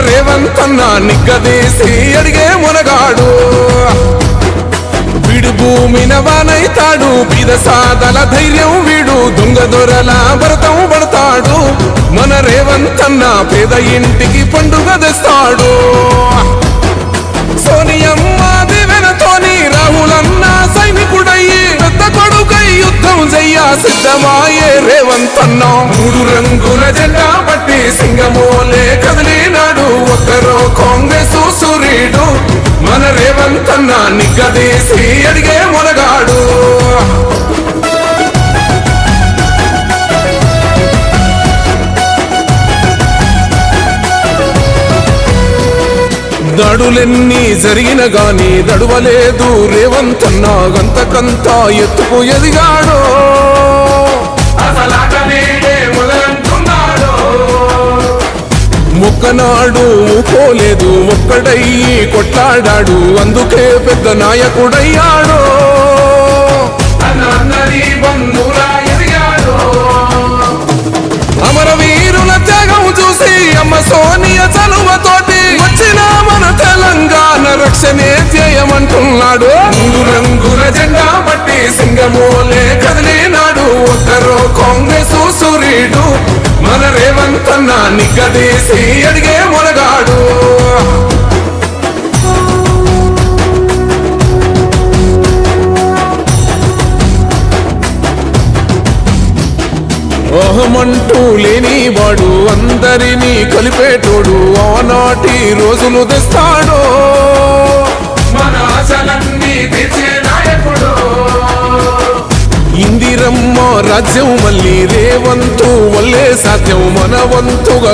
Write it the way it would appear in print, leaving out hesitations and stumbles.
రేవంత్ అన్న నిగ్గదీసి అడిగే మునగాడు. వీడు భూమిన వానైతాడు, బీద సాదల ధైర్యం వీడు, దొంగ దొరల భరతం పడతాడు. మన రేవంత్ అన్న పేద ఇంటికి పండుగ తెస్తాడు. సోనియమ్మ దివెనతోని రాహులన్న సైనికుడయ్యి పెద్ద కొడుకై యుద్ధం చెయ్య సిద్ధమాయే రేవంత్ అన్న. 3 రంగుల జెండా పట్టి సింగమోలే కదిలినాడు, ఒక్కరో కాంగ్రెస్ సూర్యుడు. మన రేవంత్ అన్న నిగ్గదీసి అడిగే మునగాడు. దాడులెన్ని జరిగిన గాని దడువలేదు రేవంత్ అన్న, గంతకంతా ఎత్తుకు ఎదిగాడు. మొక్కనాడు పోలేదు, ఒక్కడయ్యి కొట్లాడాడు, అందుకే పెద్ద నాయకుడయ్యాడు. అమరవీరుల త్యాగం చూసి అమ్మ సోనియ చలువతోటి వచ్చిన మన తెలంగాణ రక్షణే చేయమంటున్నాడు. 3 రంగుల జెండా పట్టి సింగమోలే కదిలినాడు, ఒక్కరో కాంగ్రెస్ సూర్యుడు. మన రేవంత్ అన్న నిగ్గదీసి అడిగే మునగాడు. అహమంటూ లేనివాడు, అందరినీ కలిపేటోడు, ఆనాటి రోజులు తెస్తాడు. మన ఆశలన్నీ తీర్చే నాయకుడు. ఇందిరమ్మ రాజ్యం మళ్ళీ రేవంతు వల్లే సాధ్యం, మన వంతుగా